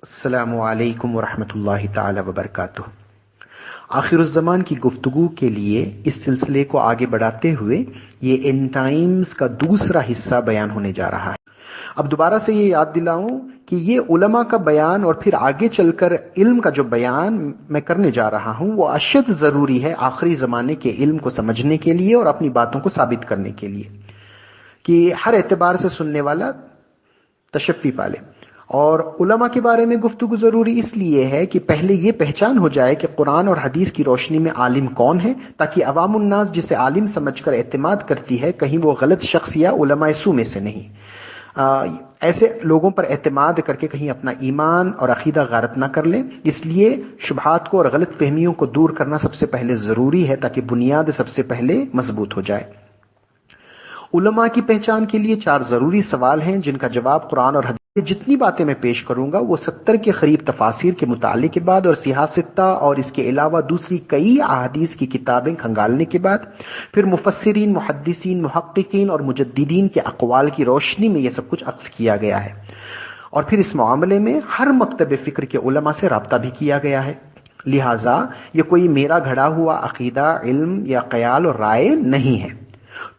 السلام علیکم ورحمۃ اللہ تعالی وبرکاتہ۔ آخر الزمان کی گفتگو کے لیے اس سلسلے کو آگے بڑھاتے ہوئے یہ اینڈ ٹائمز کا دوسرا حصہ بیان ہونے جا رہا ہے۔ اب دوبارہ سے یہ یاد دلاؤں کہ یہ علماء کا بیان اور پھر آگے چل کر علم کا جو بیان میں کرنے جا رہا ہوں وہ اشد ضروری ہے آخری زمانے کے علم کو سمجھنے کے لیے اور اپنی باتوں کو ثابت کرنے کے لیے، کہ ہر اعتبار سے سننے والا تشفی پالے۔ اور علماء کے بارے میں گفتگو ضروری اس لیے ہے کہ پہلے یہ پہچان ہو جائے کہ قرآن اور حدیث کی روشنی میں عالم کون ہے، تاکہ عوام الناس جسے عالم سمجھ کر اعتماد کرتی ہے کہیں وہ غلط شخص یا علماء سو میں سے نہیں، ایسے لوگوں پر اعتماد کر کے کہیں اپنا ایمان اور عقیدہ غارت نہ کر لیں۔ اس لیے شبہات کو اور غلط فہمیوں کو دور کرنا سب سے پہلے ضروری ہے، تاکہ بنیاد سب سے پہلے مضبوط ہو جائے۔ علماء کی پہچان کے لیے 4 ضروری سوال ہیں جن کا جواب قرآن اور حدیث جتنی باتیں میں پیش کروں گا وہ 70 کے قریب تفاسیر کے مطالعے کے بعد اور سیاستہ اور اس کے علاوہ دوسری کئی احادیث کی کتابیں کھنگالنے کے بعد، پھر مفسرین، محدثین، محققین اور مجددین کے اقوال کی روشنی میں یہ سب کچھ عکس کیا گیا ہے، اور پھر اس معاملے میں ہر مکتب فکر کے علماء سے رابطہ بھی کیا گیا ہے۔ لہٰذا یہ کوئی میرا گھڑا ہوا عقیدہ، علم یا خیال اور رائے نہیں ہے۔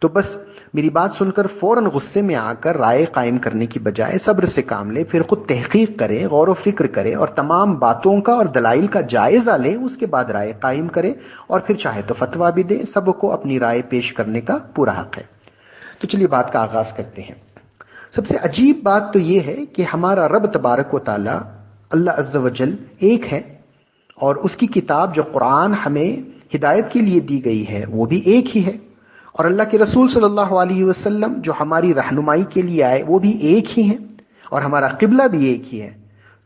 تو بس میری بات سن کر فوراً غصے میں آ کر رائے قائم کرنے کی بجائے صبر سے کام لے، پھر خود تحقیق کرے، غور و فکر کرے اور تمام باتوں کا اور دلائل کا جائزہ لے، اس کے بعد رائے قائم کرے، اور پھر چاہے تو فتویٰ بھی دے۔ سب کو اپنی رائے پیش کرنے کا پورا حق ہے۔ تو چلیے بات کا آغاز کرتے ہیں۔ سب سے عجیب بات تو یہ ہے کہ ہمارا رب تبارک و تعالی اللہ عز و جل ایک ہے، اور اس کی کتاب جو قرآن ہمیں ہدایت کے لیے دی گئی ہے وہ بھی ایک ہی ہے، اور اللہ کے رسول صلی اللہ علیہ وسلم جو ہماری رہنمائی کے لیے آئے وہ بھی ایک ہی ہیں، اور ہمارا قبلہ بھی ایک ہی ہے۔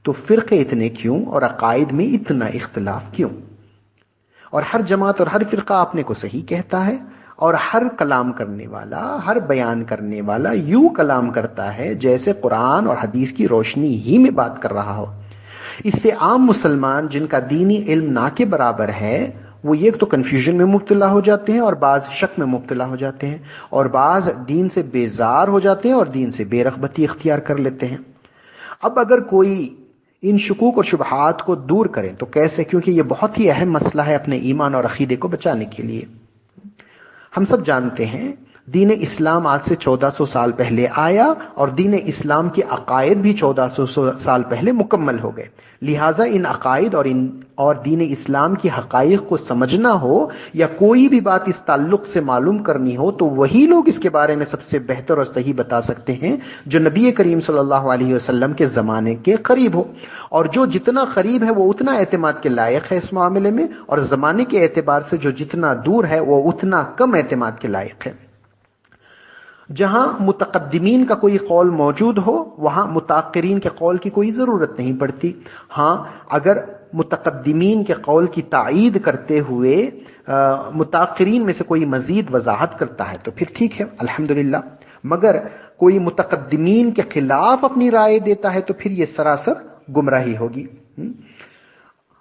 تو فرقے اتنے کیوں اور عقائد میں اتنا اختلاف کیوں؟ اور ہر جماعت اور ہر فرقہ اپنے کو صحیح کہتا ہے، اور ہر کلام کرنے والا، ہر بیان کرنے والا یوں کلام کرتا ہے جیسے قرآن اور حدیث کی روشنی ہی میں بات کر رہا ہو۔ اس سے عام مسلمان جن کا دینی علم نہ کے برابر ہے وہ ایک تو کنفیوژن میں مبتلا ہو جاتے ہیں، اور بعض شک میں مبتلا ہو جاتے ہیں، اور بعض دین سے بیزار ہو جاتے ہیں اور دین سے بے رغبتی اختیار کر لیتے ہیں۔ اب اگر کوئی ان شکوک اور شبہات کو دور کرے تو کیسے؟ کیونکہ یہ بہت ہی اہم مسئلہ ہے اپنے ایمان اور عقیدے کو بچانے کے لیے۔ ہم سب جانتے ہیں دین اسلام آج سے 1400 سال پہلے آیا، اور دین اسلام کے عقائد بھی 1400 سال پہلے مکمل ہو گئے۔ لہٰذا ان عقائد اور دین اسلام کی حقائق کو سمجھنا ہو یا کوئی بھی بات اس تعلق سے معلوم کرنی ہو تو وہی لوگ اس کے بارے میں سب سے بہتر اور صحیح بتا سکتے ہیں جو نبی کریم صلی اللہ علیہ وسلم کے زمانے کے قریب ہو، اور جو جتنا قریب ہے وہ اتنا اعتماد کے لائق ہے اس معاملے میں، اور زمانے کے اعتبار سے جو جتنا دور ہے وہ اتنا کم اعتماد کے لائق ہے۔ جہاں متقدمین کا کوئی قول موجود ہو وہاں متاخرین کے قول کی کوئی ضرورت نہیں پڑتی۔ ہاں، اگر متقدمین کے قول کی تائید کرتے ہوئے متاخرین میں سے کوئی مزید وضاحت کرتا ہے تو پھر ٹھیک ہے، الحمدللہ، مگر کوئی متقدمین کے خلاف اپنی رائے دیتا ہے تو پھر یہ سراسر گمراہی ہوگی۔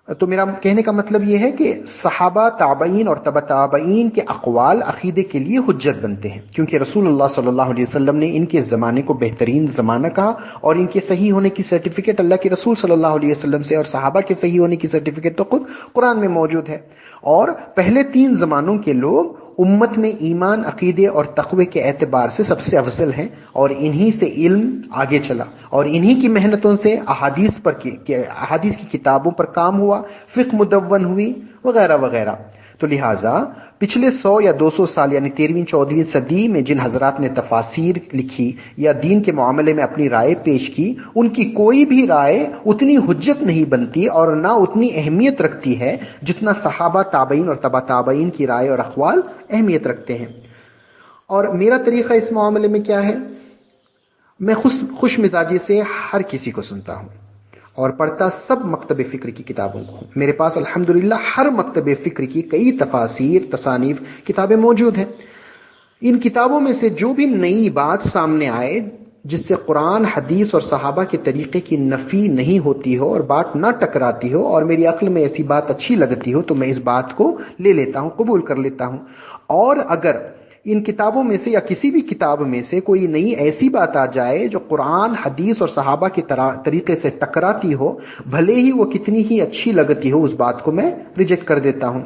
تو میرا کہنے کا مطلب یہ ہے کہ صحابہ، تابعین اور تبع تابعین کے اقوال عقیدے کے لیے حجت بنتے ہیں، کیونکہ رسول اللہ صلی اللہ علیہ وسلم نے ان کے زمانے کو بہترین زمانہ کہا، اور ان کے صحیح ہونے کی سرٹیفکیٹ اللہ کے رسول صلی اللہ علیہ وسلم سے، اور صحابہ کے صحیح ہونے کی سرٹیفکیٹ تو خود قرآن میں موجود ہے۔ اور پہلے 3 زمانوں کے لوگ امت میں ایمان، عقیدے اور تقوی کے اعتبار سے سب سے افضل ہیں، اور انہی سے علم آگے چلا، اور انہی کی محنتوں سے احادیث کی کتابوں پر کام ہوا، فقہ مدون ہوئی وغیرہ وغیرہ۔ تو لہٰذا پچھلے 100 یا 200 سال یعنی 13ویں 14ویں صدی میں جن حضرات نے تفاسیر لکھی یا دین کے معاملے میں اپنی رائے پیش کی، ان کی کوئی بھی رائے اتنی حجت نہیں بنتی اور نہ اتنی اہمیت رکھتی ہے جتنا صحابہ، تابعین اور تبع تابعین کی رائے اور اقوال اہمیت رکھتے ہیں۔ اور میرا طریقہ اس معاملے میں کیا ہے؟ میں خوش مزاجی سے ہر کسی کو سنتا ہوں اور پڑھتا سب مکتب فکر کی کتابوں کو۔ میرے پاس الحمدللہ ہر مکتب فکر کی کئی تفاسیر، تصانیف، کتابیں موجود ہیں۔ ان کتابوں میں سے جو بھی نئی بات سامنے آئے جس سے قرآن، حدیث اور صحابہ کے طریقے کی نفی نہیں ہوتی ہو اور بات نہ ٹکراتی ہو، اور میری عقل میں ایسی بات اچھی لگتی ہو تو میں اس بات کو لے لیتا ہوں، قبول کر لیتا ہوں۔ اور اگر ان کتابوں میں سے یا کسی بھی کتاب میں سے کوئی نئی ایسی بات آ جائے جو قرآن، حدیث اور صحابہ کے طریقے سے ٹکراتی ہو، بھلے ہی وہ کتنی ہی اچھی لگتی ہو، اس بات کو میں ریجیکٹ کر دیتا ہوں۔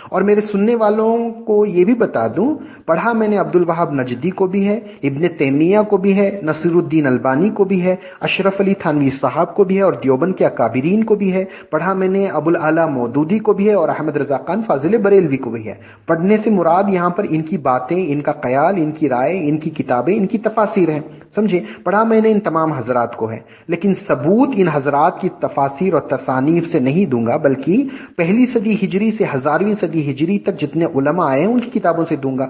اور میرے سننے والوں کو یہ بھی بتا دوں، پڑھا میں نے عبد الوہاب نجدی کو بھی ہے، ابن تیمیہ کو بھی ہے، نصیر الدین البانی کو بھی ہے، اشرف علی تھانوی صاحب کو بھی ہے، اور دیوبند کے اکابرین کو بھی ہے۔ پڑھا میں نے ابو الاعلی مودودی کو بھی ہے، اور احمد رضا خان فاضل بریلوی کو بھی ہے۔ پڑھنے سے مراد یہاں پر ان کی باتیں، ان کا خیال، ان کی رائے، ان کی کتابیں، ان کی تفاسیر ہیں، سمجھے؟ پڑھا میں نے ان تمام حضرات کو ہے، لیکن ثبوت ان حضرات کی تفاسیر اور تصانیف سے نہیں دوں گا، بلکہ پہلی صدی ہجری سے 1000ویں صدی ہجری تک جتنے علماء آئے ہیں ان کی کتابوں سے دوں گا،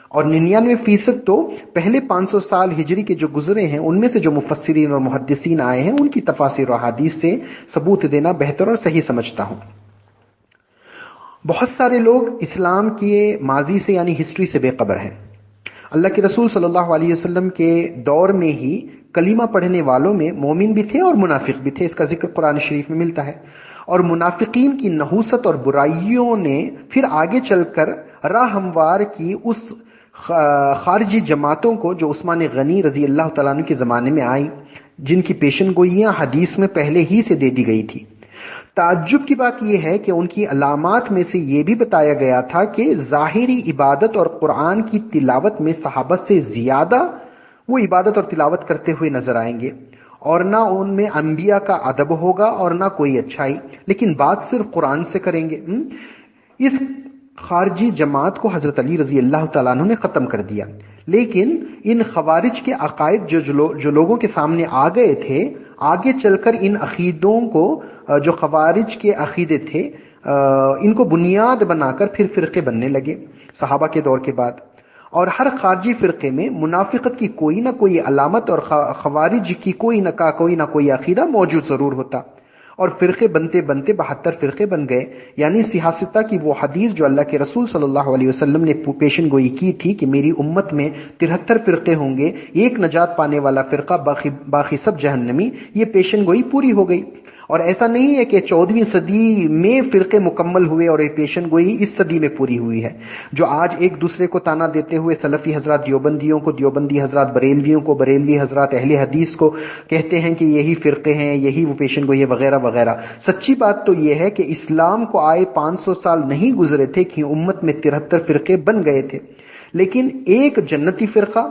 اور 99% تو پہلے 500 سال ہجری کے جو گزرے ہیں ان میں سے جو مفسرین اور محدثین آئے ہیں ان کی تفاسیر و حدیث سے ثبوت دینا بہتر اور صحیح سمجھتا ہوں۔ بہت سارے لوگ اسلام کے ماضی سے یعنی ہسٹری سے بے خبر ہیں۔ اللہ کے رسول صلی اللہ علیہ وسلم کے دور میں ہی کلمہ پڑھنے والوں میں مومن بھی تھے اور منافق بھی تھے، اس کا ذکر قرآن شریف میں ملتا ہے۔ اور منافقین کی نحوست اور برائیوں نے پھر آگے چل کر راہ ہموار کی اس خارجی جماعتوں کو جو عثمان غنی رضی اللہ تعالیٰ عنہ کے زمانے میں آئیں، جن کی پیشن گوئیاں حدیث میں پہلے ہی سے دے دی گئی تھی۔ تعجب کی بات یہ ہے کہ ان کی علامات میں سے یہ بھی بتایا گیا تھا کہ ظاہری عبادت اور قرآن کی تلاوت میں صحابہ سے زیادہ وہ عبادت اور تلاوت کرتے ہوئے نظر آئیں گے، اور نہ ان میں انبیاء کا ادب ہوگا اور نہ کوئی اچھائی، لیکن بات صرف قرآن سے کریں گے۔ اس خارجی جماعت کو حضرت علی رضی اللہ تعالیٰ عنہ نے ختم کر دیا، لیکن ان خوارج کے عقائد جو لوگوں کے سامنے آ گئے تھے، آگے چل کر ان عقیدوں کو، جو خوارج کے عقیدے تھے، ان کو بنیاد بنا کر پھر فرقے بننے لگے صحابہ کے دور کے بعد، اور ہر خارجی فرقے میں منافقت کی کوئی نہ کوئی علامت اور خوارج کی کوئی نہ کوئی عقیدہ موجود ضرور ہوتا، اور فرقے بنتے بنتے 72 فرقے بن گئے۔ یعنی سیاستہ کی وہ حدیث جو اللہ کے رسول صلی اللہ علیہ وسلم نے پیشن گوئی کی تھی کہ میری امت میں 73 فرقے ہوں گے، ایک نجات پانے والا فرقہ، باقی سب جہنمی، یہ پیشن گوئی پوری ہو گئی۔ اور ایسا نہیں ہے کہ 14ویں صدی میں فرقے مکمل ہوئے اور یہ پیشن گوئی اس صدی میں پوری ہوئی ہے۔ جو آج ایک دوسرے کو تانا دیتے ہوئے سلفی حضرات دیوبندیوں کو، دیوبندی حضرات بریلویوں کو، بریلوی حضرات اہل حدیث کو کہتے ہیں کہ یہی فرقے ہیں، یہی وہ پیشن گوئی ہے وغیرہ وغیرہ، سچی بات تو یہ ہے کہ اسلام کو آئے 500 سال نہیں گزرے تھے کہ امت میں 73 فرقے بن گئے تھے، لیکن ایک جنتی فرقہ،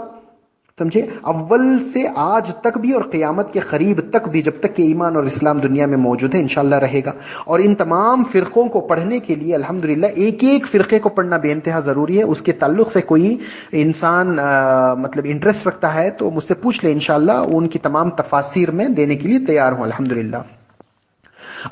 سمجھے، اول سے آج تک بھی اور قیامت کے قریب تک بھی، جب تک کہ ایمان اور اسلام دنیا میں موجود ہے، انشاءاللہ رہے گا۔ اور ان تمام فرقوں کو پڑھنے کے لیے الحمدللہ ایک ایک فرقے کو پڑھنا بے انتہا ضروری ہے۔ اس کے تعلق سے کوئی انسان مطلب انٹرسٹ رکھتا ہے تو مجھ سے پوچھ لے، انشاءاللہ ان کی تمام تفاسیر میں دینے کے لیے تیار ہوں الحمدللہ۔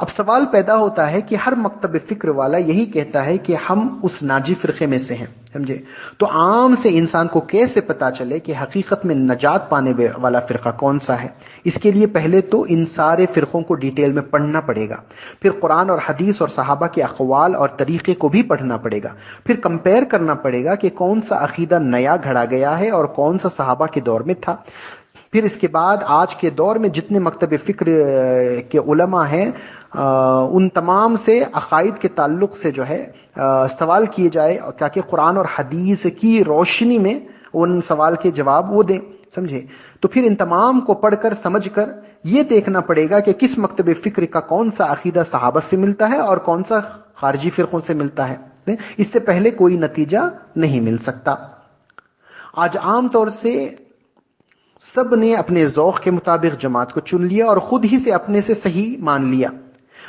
اب سوال پیدا ہوتا ہے کہ ہر مکتب فکر والا یہی کہتا ہے کہ ہم اس ناجی فرقے میں سے ہیں، سمجھے، تو عام سے انسان کو کیسے پتا چلے کہ حقیقت میں نجات پانے والا فرقہ کون سا ہے؟ اس کے لیے پہلے تو ان سارے فرقوں کو ڈیٹیل میں پڑھنا پڑے گا، پھر قرآن اور حدیث اور صحابہ کے اقوال اور طریقے کو بھی پڑھنا پڑے گا، پھر کمپیئر کرنا پڑے گا کہ کون سا عقیدہ نیا گھڑا گیا ہے اور کون سا صحابہ کے دور میں تھا۔ پھر اس کے بعد آج کے دور میں جتنے مکتب فکر کے علماء ہیں، ان تمام سے عقائد کے تعلق سے جو ہے سوال کیے جائے تاکہ قرآن اور حدیث کی روشنی میں ان سوال کے جواب وہ دیں، سمجھے۔ تو پھر ان تمام کو پڑھ کر سمجھ کر یہ دیکھنا پڑے گا کہ کس مکتب فکر کا کون سا عقیدہ صحابہ سے ملتا ہے اور کون سا خارجی فرقوں سے ملتا ہے۔ اس سے پہلے کوئی نتیجہ نہیں مل سکتا۔ آج عام طور سے سب نے اپنے ذوق کے مطابق جماعت کو چن لیا اور خود ہی سے اپنے سے صحیح مان لیا۔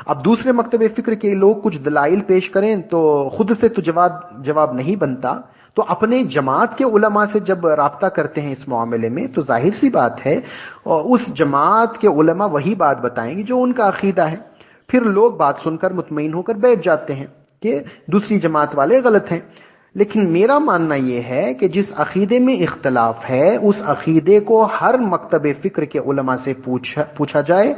اب دوسرے مکتب فکر کے لوگ کچھ دلائل پیش کریں تو خود سے تو جواب نہیں بنتا، تو اپنے جماعت کے علماء سے جب رابطہ کرتے ہیں اس معاملے میں تو ظاہر سی بات ہے اس جماعت کے علماء وہی بات بتائیں گے جو ان کا عقیدہ ہے۔ پھر لوگ بات سن کر مطمئن ہو کر بیٹھ جاتے ہیں کہ دوسری جماعت والے غلط ہیں۔ لیکن میرا ماننا یہ ہے کہ جس عقیدے میں اختلاف ہے اس عقیدے کو ہر مکتب فکر کے علماء سے پوچھا جائے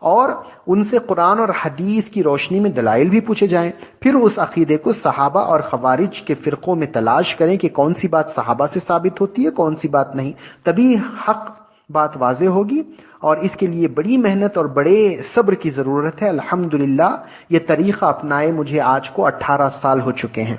اور ان سے قرآن اور حدیث کی روشنی میں دلائل بھی پوچھے جائیں، پھر اس عقیدے کو صحابہ اور خوارج کے فرقوں میں تلاش کریں کہ کون سی بات صحابہ سے ثابت ہوتی ہے، کون سی بات نہیں، تبھی حق بات واضح ہوگی۔ اور اس کے لیے بڑی محنت اور بڑے صبر کی ضرورت ہے۔ الحمدللہ یہ طریقہ اپنائے مجھے آج کو 18 سال ہو چکے ہیں۔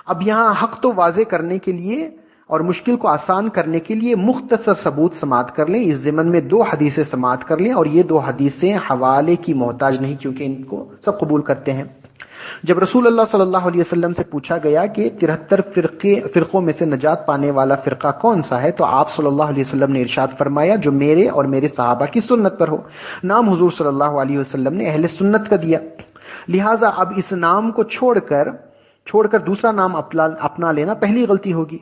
اب یہاں حق تو واضح کرنے کے لیے اور مشکل کو آسان کرنے کے لیے مختصر ثبوت سماعت کر لیں، اس ضمن میں 2 حدیثیں سماعت کر لیں، اور یہ 2 حدیثیں حوالے کی محتاج نہیں کیونکہ ان کو سب قبول کرتے ہیں۔ جب رسول اللہ صلی اللہ علیہ وسلم سے پوچھا گیا کہ 73 فرقوں میں سے نجات پانے والا فرقہ کون سا ہے، تو آپ صلی اللہ علیہ وسلم نے ارشاد فرمایا جو میرے اور میرے صحابہ کی سنت پر ہو۔ نام حضور صلی اللہ علیہ وسلم نے اہل سنت کا دیا، لہٰذا اب اس نام کو چھوڑ کر دوسرا نام اپنا لینا پہلی غلطی ہوگی۔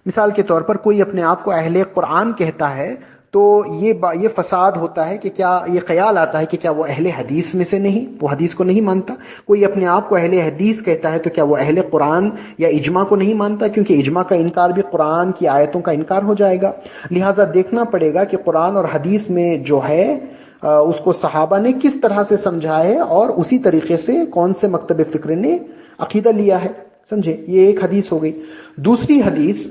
مثال کے طور پر کوئی اپنے آپ کو اہل قرآن کہتا ہے تو یہ فساد ہوتا ہے کہ کیا یہ خیال آتا ہے کہ کیا وہ اہل حدیث میں سے نہیں، وہ حدیث کو نہیں مانتا۔ کوئی اپنے آپ کو اہل حدیث کہتا ہے تو کیا وہ اہل قرآن یا اجماع کو نہیں مانتا، کیونکہ اجماع کا انکار بھی قرآن کی آیتوں کا انکار ہو جائے گا۔ لہٰذا دیکھنا پڑے گا کہ قرآن اور حدیث میں جو ہے اس کو صحابہ نے کس طرح سے سمجھا ہے، اور اسی طریقے سے کون سے مکتب فکر نے عقیدہ لیا ہے، سمجھے؟ یہ ایک حدیث ہو گئی۔ دوسری حدیث